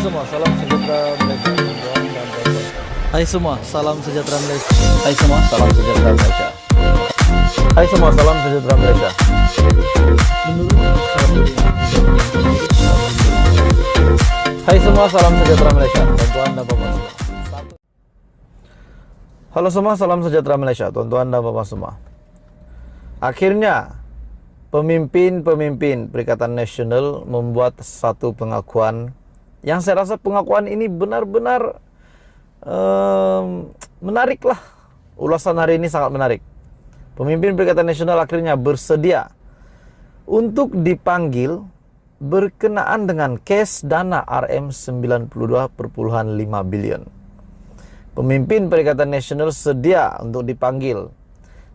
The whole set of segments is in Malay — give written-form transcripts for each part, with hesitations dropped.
semua, salam sejahtera Malaysia. Hai semua, salam sejahtera Malaysia. Hai semua, salam sejahtera Malaysia. Hai semua, salam sejahtera Malaysia. Hai semua, salam sejahtera Malaysia. Tuan-tuan dan bapak semua. Halo semua, salam sejahtera Malaysia. Tuan-tuan dan bapak semua. Akhirnya, pemimpin-pemimpin Perikatan Nasional membuat satu pengakuan yang saya rasa pengakuan ini benar-benar menarik lah. Ulasan hari ini sangat menarik. Pemimpin Perikatan Nasional akhirnya bersedia untuk dipanggil berkenaan dengan kes dana RM92.5 bilion. Pemimpin Perikatan Nasional sedia untuk dipanggil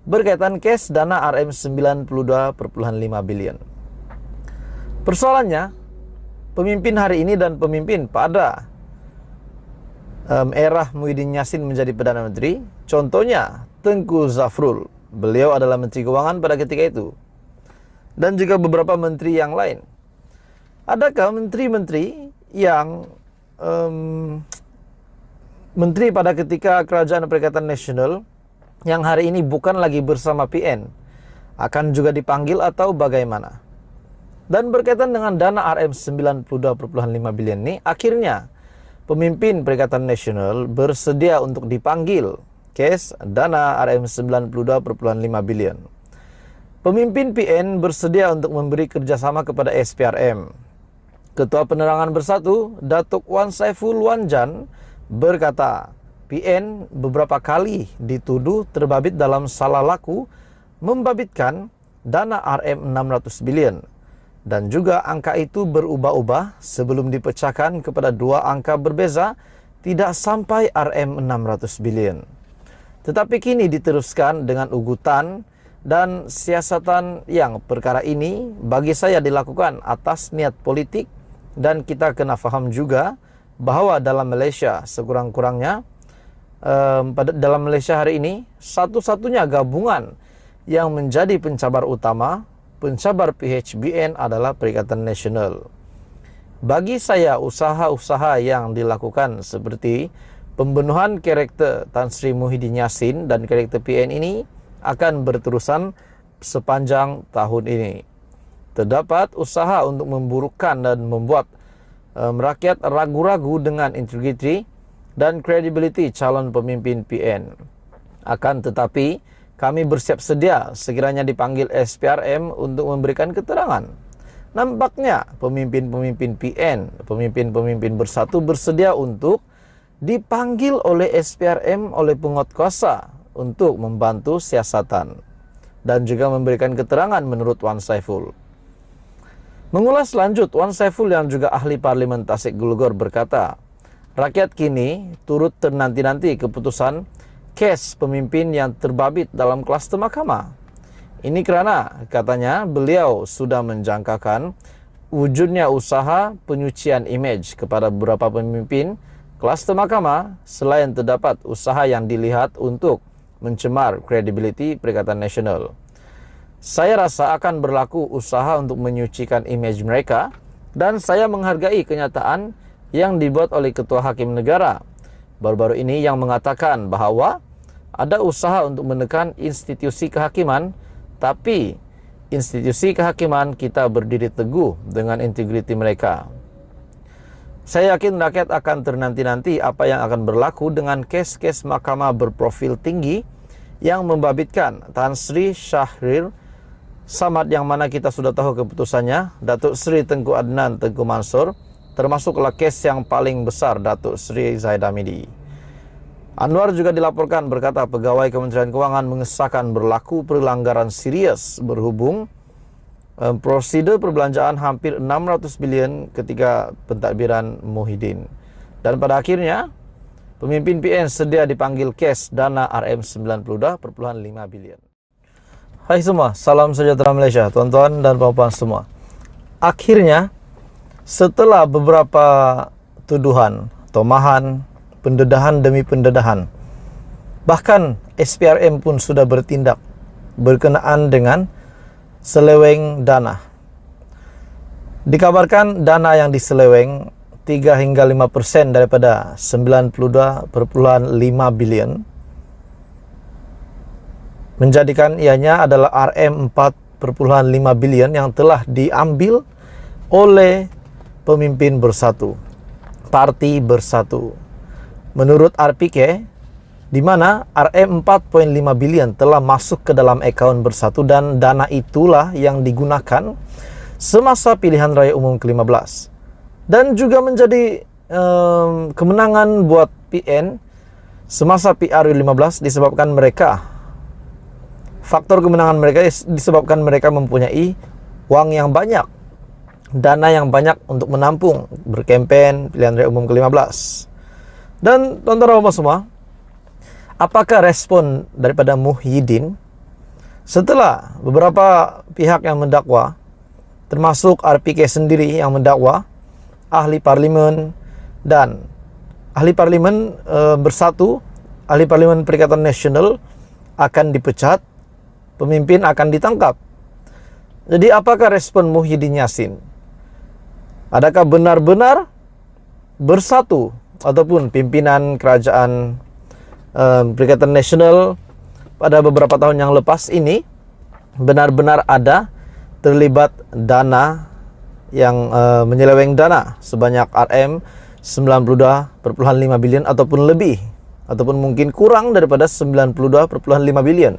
berkaitan kes dana RM92.5 bilion. Persoalannya, pemimpin hari ini dan pemimpin pada era Muhyiddin Yassin menjadi Perdana Menteri, contohnya Tengku Zafrul, beliau adalah Menteri Keuangan pada ketika itu, dan juga beberapa menteri yang lain. Adakah menteri-menteri yang menteri pada ketika Kerajaan Perikatan Nasional yang hari ini bukan lagi bersama PN akan juga dipanggil atau bagaimana? Dan berkaitan dengan dana RM92.5 bilion ini, akhirnya pemimpin Perikatan Nasional bersedia untuk dipanggil kes dana RM92.5 bilion. Pemimpin PN bersedia untuk memberi kerjasama kepada SPRM. Ketua Penerangan Bersatu, Datuk Wan Saiful Wanjan, berkata, PN beberapa kali dituduh terbabit dalam salah laku membabitkan dana RM600 bilion. Dan juga angka itu berubah-ubah sebelum dipecahkan kepada dua angka berbeza, tidak sampai RM600 bilion. Tetapi kini diteruskan dengan ugutan dan siasatan yang perkara ini bagi saya dilakukan atas niat politik, dan kita kena faham juga bahawa dalam Malaysia sekurang-kurangnya dalam Malaysia hari ini satu-satunya gabungan yang menjadi pencabar utama, pencabar PHBN adalah Perikatan Nasional. Bagi saya, usaha-usaha yang dilakukan seperti pembunuhan karakter Tan Sri Muhyiddin Yassin dan karakter PN ini akan berterusan sepanjang tahun ini. Terdapat usaha untuk memburukkan dan membuat rakyat ragu-ragu dengan integriti dan credibility calon pemimpin PN. Akan tetapi, kami bersiap sedia sekiranya dipanggil SPRM untuk memberikan keterangan. Nampaknya pemimpin-pemimpin PN, pemimpin-pemimpin Bersatu bersedia untuk dipanggil oleh SPRM, oleh penguatkuasa untuk membantu siasatan dan juga memberikan keterangan menurut Wan Saiful. Mengulas lanjut, Wan Saiful yang juga ahli Parlimen Tasik Gulugor berkata, rakyat kini turut ternanti-nanti keputusan kes pemimpin yang terbabit dalam kluster mahkamah. Ini kerana, katanya, beliau sudah menjangkakan wujudnya usaha penyucian imej kepada beberapa pemimpin kluster mahkamah selain terdapat usaha yang dilihat untuk mencemar kredibiliti Perikatan Nasional. Saya rasa akan berlaku usaha untuk menyucikan imej mereka, dan saya menghargai kenyataan yang dibuat oleh Ketua Hakim Negara baru-baru ini yang mengatakan bahawa ada usaha untuk menekan institusi kehakiman, tapi institusi kehakiman kita berdiri teguh dengan integriti mereka. Saya yakin rakyat akan ternanti-nanti apa yang akan berlaku dengan kes-kes mahkamah berprofil tinggi yang membabitkan Tan Sri Syahrir Samad, yang mana kita sudah tahu keputusannya, Datuk Seri Tengku Adnan Tengku Mansur, termasuklah kes yang paling besar Datuk Seri Zahid Hamidi. Anwar juga dilaporkan berkata pegawai Kementerian Keuangan mengesahkan berlaku pelanggaran serius berhubung prosedur perbelanjaan hampir 600 bilion ketika pentadbiran Muhyiddin. Dan pada akhirnya, pemimpin PN sedia dipanggil kes dana RM92.5 bilion. Hai semua, salam sejahtera Malaysia, tuan-tuan dan puan-puan semua. Akhirnya, setelah beberapa tuduhan, tomahan, pendedahan demi pendedahan, bahkan SPRM pun sudah bertindak berkenaan dengan seleweng dana. Dikabarkan dana yang diseleweng 3 hingga 5% daripada 92,5 billion, menjadikan ianya adalah RM4,5 billion yang telah diambil oleh pemimpin bersatu, parti bersatu. Menurut RPK, di mana RM4,5 billion telah masuk ke dalam akaun bersatu dan dana itulah yang digunakan semasa pilihan raya umum ke-15. Dan juga menjadi kemenangan buat PN semasa PR15 disebabkan mereka, faktor kemenangan mereka disebabkan mereka mempunyai uang yang banyak, dana yang banyak untuk menampung berkempen pilihan raya umum ke-15. Dan tuan-tuan semua, apakah respon daripada Muhyiddin setelah beberapa pihak yang mendakwa, termasuk RPK sendiri yang mendakwa, ahli parlimen dan ahli parlimen bersatu, ahli parlimen Perikatan Nasional akan dipecat, pemimpin akan ditangkap. Jadi apakah respon Muhyiddin Yassin? Adakah benar-benar bersatu ataupun pimpinan kerajaan Perikatan Nasional pada beberapa tahun yang lepas ini benar-benar ada terlibat dana yang menyeleweng dana sebanyak RM92,5 billion ataupun lebih, ataupun mungkin kurang daripada 92,5 billion.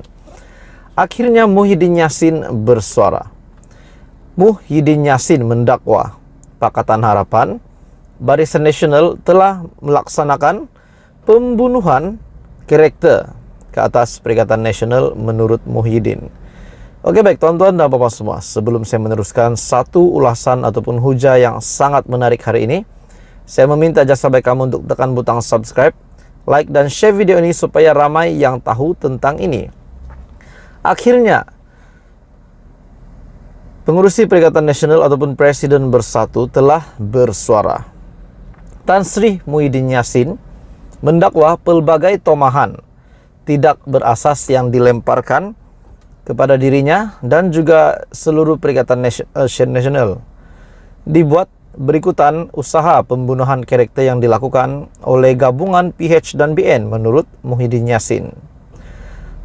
Akhirnya Muhyiddin Yassin bersuara. Muhyiddin Yassin mendakwa Pakatan Harapan, Barisan Nasional telah melaksanakan pembunuhan karakter ke atas Perikatan Nasional menurut Muhyiddin. Oke, baik tuan-tuan dan bapak semua, sebelum saya meneruskan satu ulasan ataupun hujah yang sangat menarik hari ini, saya meminta jasa baik kamu untuk tekan butang subscribe, like dan share video ini supaya ramai yang tahu tentang ini. Akhirnya pengurusi Perikatan Nasional ataupun Presiden Bersatu telah bersuara. Tan Sri Muhyiddin Yassin mendakwa pelbagai tomahan tidak berasas yang dilemparkan kepada dirinya dan juga seluruh Perikatan Nasional. Dibuat berikutan usaha pembunuhan karakter yang dilakukan oleh gabungan PH dan BN menurut Muhyiddin Yassin.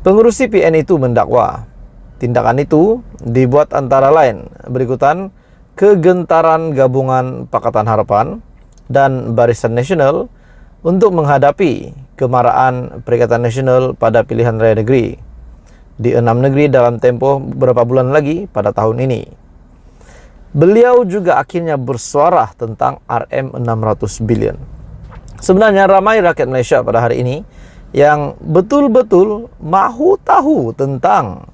Pengurusi PN itu mendakwa tindakan itu dibuat antara lain berikutan kegentaran gabungan Pakatan Harapan dan Barisan Nasional untuk menghadapi kemarahan Perikatan Nasional pada pilihan raya negeri di 6 negeri dalam tempoh beberapa bulan lagi pada tahun ini. Beliau juga akhirnya bersuara tentang RM600 billion. Sebenarnya ramai rakyat Malaysia pada hari ini yang betul-betul mahu tahu tentang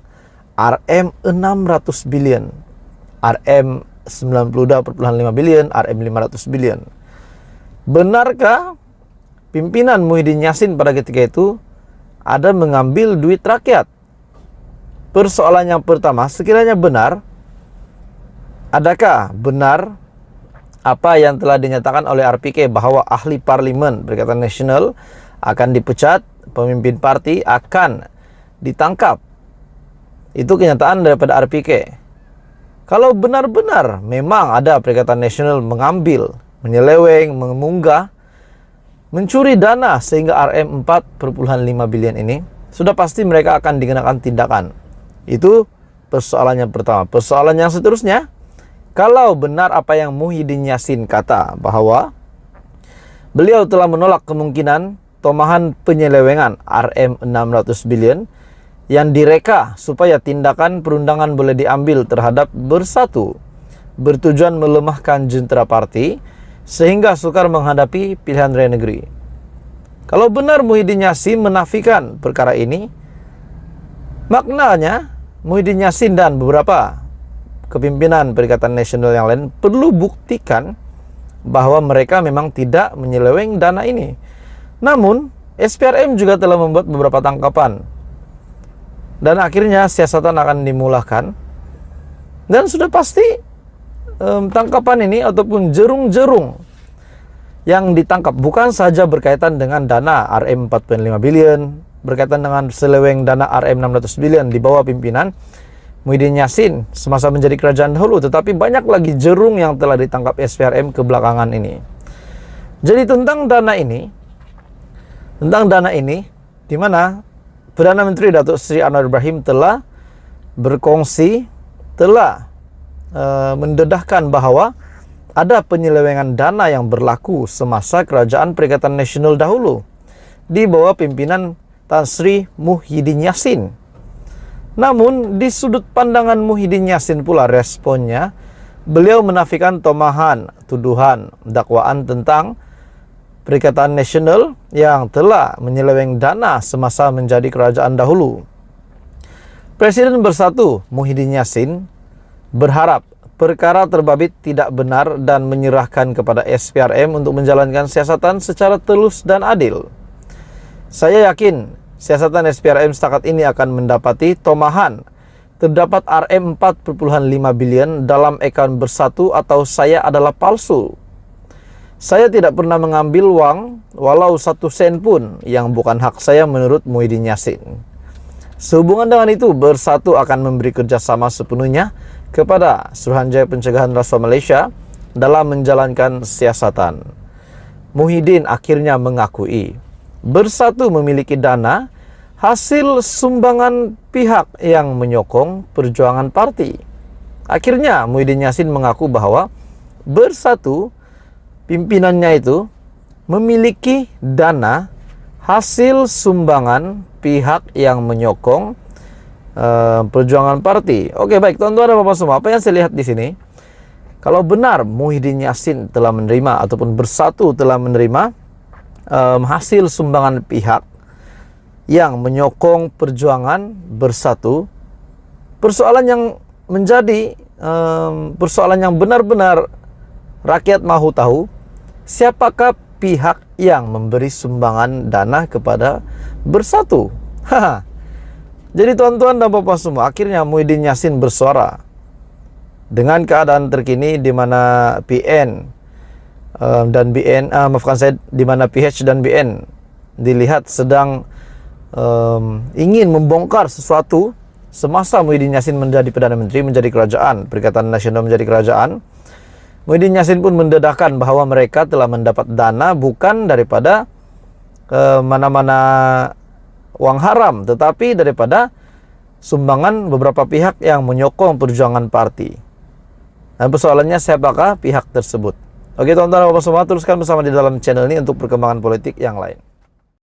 RM600 billion, RM92,5 billion, RM500 billion. Benarkah pimpinan Muhyiddin Yassin pada ketika itu ada mengambil duit rakyat? Persoalan yang pertama, sekiranya benar, adakah benar apa yang telah dinyatakan oleh RPK bahwa ahli parlimen Perikatan Nasional akan dipecat, pemimpin parti akan ditangkap? Itu kenyataan daripada RPK. Kalau benar-benar memang ada Perikatan Nasional mengambil, menyeleweng, mengunggah, mencuri dana sehingga RM4,5 billion ini, sudah pasti mereka akan dikenakan tindakan. Itu persoalan yang pertama. Persoalan yang seterusnya, kalau benar apa yang Muhyiddin Yassin kata bahwa beliau telah menolak kemungkinan tomahan penyelewengan RM600 billion yang direka supaya tindakan perundangan boleh diambil terhadap Bersatu bertujuan melemahkan jentera parti sehingga sukar menghadapi pilihan raya negeri. Kalau benar Muhyiddin Yassin menafikan perkara ini, maknanya Muhyiddin Yassin dan beberapa kepimpinan Perikatan Nasional yang lain perlu buktikan bahwa mereka memang tidak menyeleweng dana ini. Namun, SPRM juga telah membuat beberapa tangkapan. Dan akhirnya siasatan akan dimulahkan. Dan sudah pasti tangkapan ini ataupun jerung-jerung yang ditangkap bukan saja berkaitan dengan dana RM4,5 billion, berkaitan dengan seleweng dana RM600 billion di bawah pimpinan Muhyiddin Yassin semasa menjadi kerajaan dahulu, tetapi banyak lagi jerung yang telah ditangkap SPRM kebelakangan ini. Jadi tentang dana ini, di mana Perdana Menteri Datuk Seri Anwar Ibrahim telah berkongsi, telah mendedahkan bahwa ada penyelewengan dana yang berlaku semasa Kerajaan Perikatan Nasional dahulu di bawah pimpinan Tan Sri Muhyiddin Yassin. Namun di sudut pandangan Muhyiddin Yassin pula responnya, beliau menafikan tomahan, tuduhan, dakwaan tentang Perikatan Nasional yang telah menyeleweng dana semasa menjadi kerajaan dahulu. Presiden Bersatu Muhyiddin Yassin berharap perkara terbabit tidak benar dan menyerahkan kepada SPRM untuk menjalankan siasatan secara telus dan adil. Saya yakin siasatan SPRM setakat ini akan mendapati tomahan. Terdapat Rm 4,5 bilion dalam akaun Bersatu atau saya adalah palsu. Saya tidak pernah mengambil uang walau 1 sen pun yang bukan hak saya menurut Muhyiddin Yassin. Sehubungan dengan itu, Bersatu akan memberi kerjasama sepenuhnya kepada Suruhanjaya Pencegahan Rasuah Malaysia dalam menjalankan siasatan. Muhyiddin akhirnya mengakui Bersatu memiliki dana hasil sumbangan pihak yang menyokong perjuangan parti. Akhirnya Muhyiddin Yassin mengaku bahwa Bersatu, pimpinannya itu memiliki dana hasil sumbangan pihak yang menyokong perjuangan parti. Oke, baik tuan-tuan dan bapak semua, apa yang saya lihat di sini, kalau benar Muhyiddin Yassin telah menerima ataupun Bersatu telah menerima hasil sumbangan pihak yang menyokong perjuangan Bersatu, persoalan yang menjadi persoalan yang benar-benar rakyat mahu tahu, siapakah pihak yang memberi sumbangan dana kepada Bersatu? Jadi tuan-tuan dan bapak semua, akhirnya Muhyiddin Yassin bersuara dengan keadaan terkini di mana PN dan BN, di mana PH dan BN dilihat sedang ingin membongkar sesuatu semasa Muhyiddin Yassin menjadi Perdana Menteri, menjadi kerajaan, Perikatan Nasional menjadi kerajaan. Muhyiddin Yassin pun mendedahkan bahwa mereka telah mendapat dana bukan daripada mana-mana uang haram, tetapi daripada sumbangan beberapa pihak yang menyokong perjuangan parti. Dan persoalannya siapakah pihak tersebut? Oke tuan-tuan dan bapak semua, teruskan bersama di dalam channel ini untuk perkembangan politik yang lain.